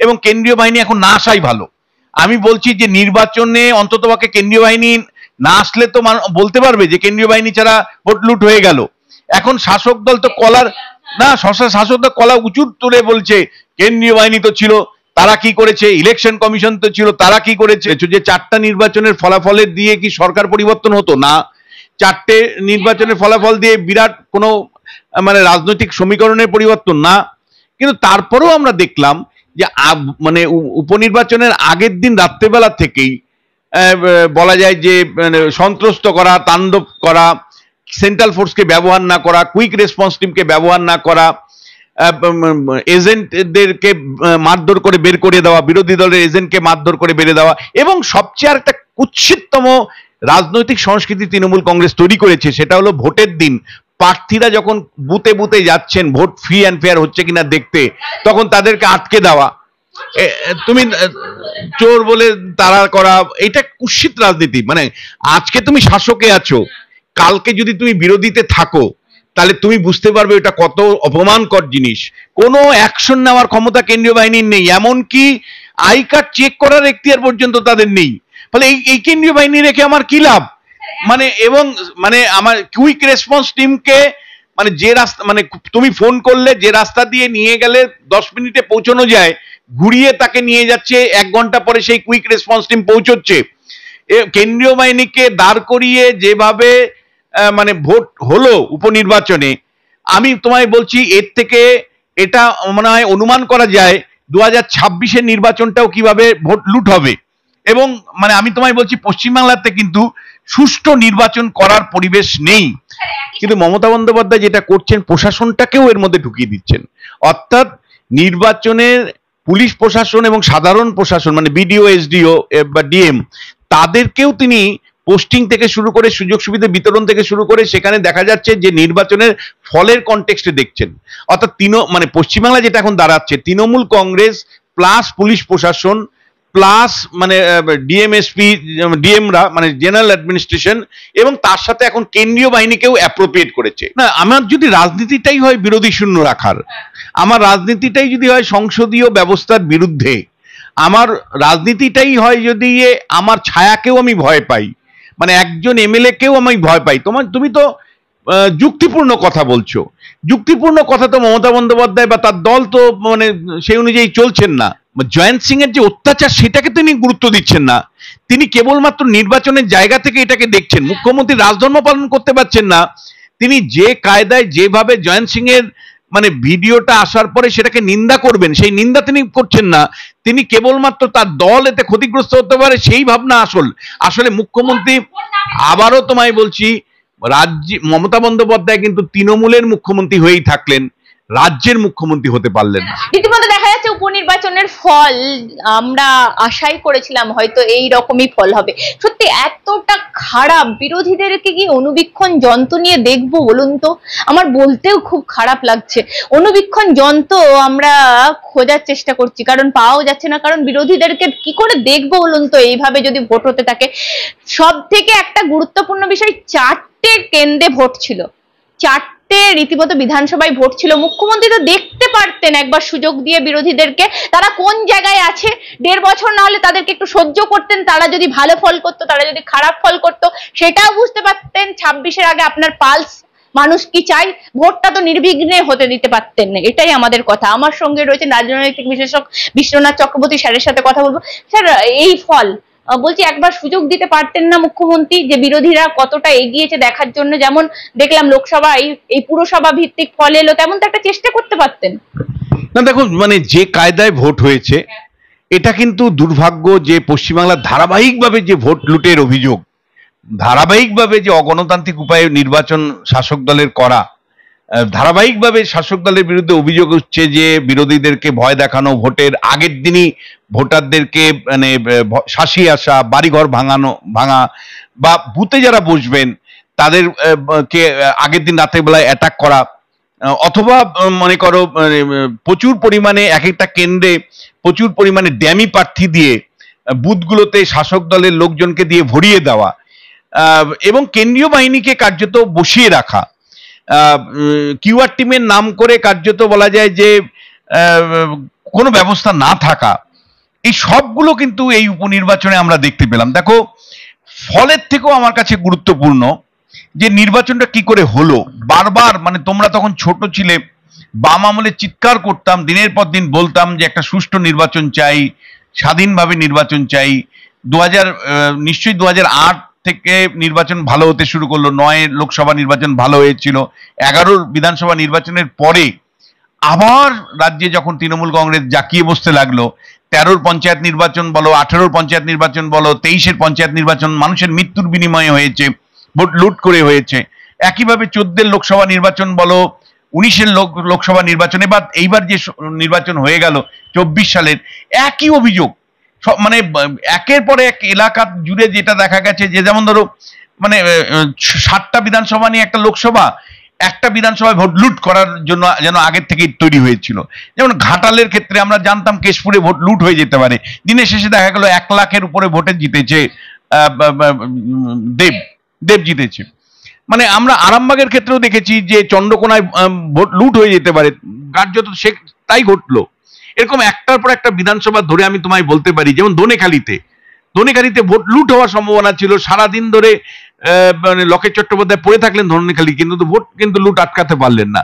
এবং কেন্দ্রীয় বাহিনী এখন না আসাই ভালো। আমি বলছি যে নির্বাচনে অন্ততপক্ষে কেন্দ্রীয় বাহিনী না আসলে তো বলতে পারবে যে কেন্দ্রীয় বাহিনী ছাড়া ভোট লুট হয়ে গেল। এখন শাসক দল তো কলার না, শাসক দল কলা উঁচু তুলে বলছে কেন্দ্রীয় বাহিনী তো ছিল, তারা কি করেছে, ইলেকশন কমিশন তো ছিল, তারা কি করেছে। যে 4টা নির্বাচনের ফলাফলের দিয়ে কি সরকার পরিবর্তন হতো না? 4টে নির্বাচনের ফলাফল দিয়ে বিরাট কোনো মানে রাজনৈতিক সমীকরণের পরিবর্তন না। কিন্তু তারপরেও আমরা দেখলাম যে মানে উপনির্বাচনের আগের দিন রাত্রেবেলা থেকেই বলা যায় যে সন্ত্রস্ত করা, তাণ্ডব করা, সেন্ট্রাল ফোর্সকে ব্যবহার না করা, কুইক রেসপন্স টিমকে ব্যবহার না করা, এজেন্টদেরকে মারধর করে বের করে দেওয়া, বিরোধী দলের এজেন্টকে মারধর করে বেরিয়ে দেওয়া, এবং সবচেয়ে আর একটা কুৎসিততম রাজনৈতিক সংস্কৃতি তৃণমূল কংগ্রেস তৈরি করেছে, সেটা হলো ভোটের দিন প্রার্থীরা যখন বুথে বুথে যাচ্ছেন ভোট ফ্রি অ্যান্ড ফেয়ার হচ্ছে কিনা দেখতে, তখন তাদেরকে আটকে দেওয়া, তুমি চোর বলে তাড়া করা, এটা কুৎসিত রাজনীতি। মানে আজকে তুমি শাসকে আছো, কালকে যদি তুমি বিরোধীতে থাকো তাহলে তুমি বুঝতে পারবে এটা কত অপমানকর জিনিস। কোনো অ্যাকশন নেওয়ার ক্ষমতা কেন্দ্রীয় বাহিনীর নেই, এমনকি আই কার্ড চেক করার এখতিয়ার পর্যন্ত তাদের নেই। ফলে এই কেন্দ্রীয় বাহিনী রেখে আমার কি লাভ? মানে এবং মানে আমার কুইক রেসপন্স টিমকে মানে যে রাস্তা, মানে তুমি ফোন করলে যে রাস্তা দিয়ে নিয়ে গেলে 10 মিনিটে পৌঁছানো যায়, ঘুরিয়ে তাকে নিয়ে যাচ্ছে 1 ঘন্টা পরে সেই কুইক রেসপন্স টিম পৌঁছচ্ছে। কেন্দ্রীয় বাহিনীকে দাঁড় করিয়ে যেভাবে মানে ভোট হলো উপনির্বাচনে, আমি তোমায় বলছি এর থেকে এটা মনে হয় অনুমান করা যায় 2026-এর নির্বাচনটাও কিভাবে ভোট লুট হবে। এবং মানে আমি তোমায় বলছি পশ্চিমবাংলাতে কিন্তু সুষ্ঠু নির্বাচন করার পরিবেশ নেই। কিন্তু মমতা বন্দ্যোপাধ্যায় যেটা করছেন, প্রশাসনটাকেও এর মধ্যে ঢুকিয়ে দিচ্ছেন। অর্থাৎ নির্বাচনের পুলিশ প্রশাসন এবং সাধারণ প্রশাসন মানে বিডিও, এসডিও বা ডিএম, তাদেরকেও তিনি পোস্টিং থেকে শুরু করে সুযোগ সুবিধা বিতরণ থেকে শুরু করে সেখানে দেখা যাচ্ছে যে নির্বাচনের ফলের কনটেক্সটে দেখছেন। অর্থাৎ মানে পশ্চিমবাংলা যেটা এখন দাঁড়াচ্ছে, তৃণমূল কংগ্রেস প্লাস পুলিশ প্রশাসন প্লাস মানে ডিএমএসপি, ডিএমরা মানে জেনারেল অ্যাডমিনিস্ট্রেশন, এবং তার সাথে এখন কেন্দ্রীয় বাহিনীকেও অ্যাপ্রোপ্রিয়েট করেছে। না, আমার যদি রাজনীতিটাই হয় বিরোধী শূন্য রাখার, আমার রাজনীতিটাই যদি হয় সংসদীয় ব্যবস্থার বিরুদ্ধে, আমার রাজনীতিটাই হয় যদি আমার ছায়াকেও আমি ভয় পাই, মানে একজন এমএলএ কেও আমি ভয় পাই। তুমি তো যুক্তিপূর্ণ কথা বলছো, যুক্তিপূর্ণ কথা তো মমতা বন্দ্যোপাধ্যায় বা তার দল তো মানে সেই অনুযায়ী চলছেন না। জয়ন্ত সিং এর যে অত্যাচার সেটাকে তিনি গুরুত্ব দিচ্ছেন না, তিনি কেবলমাত্র নির্বাচনের জায়গা থেকে এটাকে দেখছেন। মুখ্যমন্ত্রী রাজধর্ম পালন করতে পারছেন না, তিনি যে কায়দায় যেভাবে জয়ন্ত সিং এর মানে ভিডিওটা আসার পরে সেটাকে নিন্দা করবেন, সেই নিন্দা তিনি করছেন না, তিনি কেবলমাত্র তার দল এতে ক্ষতিগ্রস্ত হতে পারে সেই ভাবনা আসলে মুখ্যমন্ত্রী। আবারও তোমায় বলছি, রাজ্যে মমতা বন্দ্যোপাধ্যায় কিন্তু তৃণমূলের মুখ্যমন্ত্রী হয়েই থাকলেন, রাজ্যের মুখ্যমন্ত্রী হতে পারলেন না। রীতিমতো দেখা যাচ্ছে উপনির্বাচনের ফল আমরা আশাই করেছিলাম হয়তো এই রকমই ফল হবে, সত্যি এতটা খারাপ। বিরোধীদেরকে কি অনুবীক্ষণ যন্ত্র নিয়ে দেখবো বলুন তো? আমার বলতেও খুব খারাপ লাগছে। অনুবীক্ষণ যন্ত্র আমরা খোঁজার চেষ্টা করছি, কারণ পাওয়াও যাচ্ছে না। কারণ বিরোধীদেরকে কি করে দেখবো বলুন তো এইভাবে যদি ভোট হতে থাকে? সব থেকে একটা গুরুত্বপূর্ণ বিষয়, 4টে কেন্দ্রে ভোট ছিল, 4টে রীতিমতো বিধানসভায় ভোট ছিল। মুখ্যমন্ত্রী তো দেখতে পারতেন একবার সুযোগ দিয়ে বিরোধীদেরকে, তারা কোন জায়গায় আছে। 1.5 বছর না হলে তাদেরকে একটু সহ্য করতেন, তারা যদি ভালো ফল করতো, তারা যদি খারাপ ফল করতো সেটাও বুঝতে পারতেন। 26-এর আগে আপনার পালস, মানুষ কি চাই, ভোটটা তো নির্বিঘ্নে হতে দিতে পারতেন না। এটাই আমাদের কথা। আমার সঙ্গে রয়েছে রাজনৈতিক বিশ্লেষক বিশ্বনাথ চক্রবর্তী, স্যারের সাথে কথা বলবো। স্যার, এই ফল বলছি একবার সুযোগ দিতে পারতেন না মুখ্যমন্ত্রী, যে বিরোধীরা কতটা এগিয়েছে দেখার জন্য? যেমন দেখলাম লোকসভা এই পুরসভা ভিত্তিক ফল এলো, তেমন তো একটা চেষ্টা করতে পারতেন না। দেখো, মানে যে কায়দায় ভোট হয়েছে এটা কিন্তু দুর্ভাগ্য যে পশ্চিমবাংলার ধারাবাহিকভাবে যে ভোট লুটের অভিযোগ, ধারাবাহিকভাবে যে অগণতান্ত্রিক উপায়ে নির্বাচন শাসক দলের করা, ধারাবাহিকভাবে শাসক দলের বিরুদ্ধে অভিযোগ হচ্ছে যে বিরোধীদেরকে ভয় দেখানো, ভোটের আগের দিনই ভোটারদেরকে মানে শাসিয়ে আসা, বাড়িঘর ভাঙা বা বুথে যারা বসবেন তাদের কে আগের দিন রাতের বেলায় অ্যাটাক করা, অথবা মনে করো প্রচুর পরিমাণে এক একটা কেন্দ্রে প্রচুর পরিমাণে ড্যামি প্রার্থী দিয়ে বুথগুলোতে শাসক দলের লোকজনকে দিয়ে ভরিয়ে দেওয়া, এবং কেন্দ্রীয় বাহিনীকে কার্যত বসিয়ে রাখা, কিউআর টিমের নাম করে কার্যত বলা যায় যে কোনো ব্যবস্থা না থাকা, এই সবগুলো কিন্তু এই উপনির্বাচনে আমরা দেখতে পেলাম। দেখো, ফলের থেকেও আমার কাছে গুরুত্বপূর্ণ যে নির্বাচনটা কি করে হলো। বারবার মানে তোমরা তখন ছোট ছিলে, বাম আমলে চিৎকার করতাম, দিনের পর দিন বলতাম যে একটা সুষ্ঠু নির্বাচন চাই, স্বাধীনভাবে নির্বাচন চাই। নিশ্চয়ই 2008 থেকে নির্বাচন ভালো হতে শুরু করলো, 9 লোকসভা নির্বাচন ভালো হয়েছিল, 11 বিধানসভা নির্বাচনের পরে আবার রাজ্যে যখন তৃণমূল কংগ্রেস জাকিয়ে বসতে লাগলো, 13 পঞ্চায়েত নির্বাচন বলো, 18 পঞ্চায়েত নির্বাচন বলো, 23 পঞ্চায়েত নির্বাচন মানুষের মৃত্যুর বিনিময়ে হয়েছে, ভোট লুট করে হয়েছে। একইভাবে 14 লোকসভা নির্বাচন বলো, 19 লোকসভা নির্বাচন, এইবার যে নির্বাচন হয়ে গেল 24 সালের, একই অভিযোগ। মানে একের পর এক এলাকা জুড়ে যেটা দেখা গেছে যে, যেমন ধরো মানে 7টা বিধানসভা নিয়ে একটা লোকসভা, একটা বিধানসভায় ভোট লুট করার জন্য যেন আগের থেকেই তৈরি হয়েছিল। যেমন ঘাটালের ক্ষেত্রে আমরা জানতাম কেশপুরে ভোট লুট হয়ে যেতে পারে, দিনের শেষে দেখা গেল 1 লাখের উপরে ভোটে জিতেছে দেব জিতেছে। মানে আমরা আরামবাগের ক্ষেত্রেও দেখেছি যে চন্দ্রকোনায় ভোট লুট হয়ে যেতে পারে, কার্যত সে তাই ঘটলো। এরকম একটার পর একটা বিধানসভা ধরে আমি তোমায় বলতে পারি, যেমন ধনেখালিতে ভোট লুট হওয়ার সম্ভাবনা ছিল, সারাদিন ধরে মানে লকেট চট্টোপাধ্যায় পড়ে থাকলেন ধনেখালি, কিন্তু ভোট কিন্তু লুট আটকাতে পারলেন না।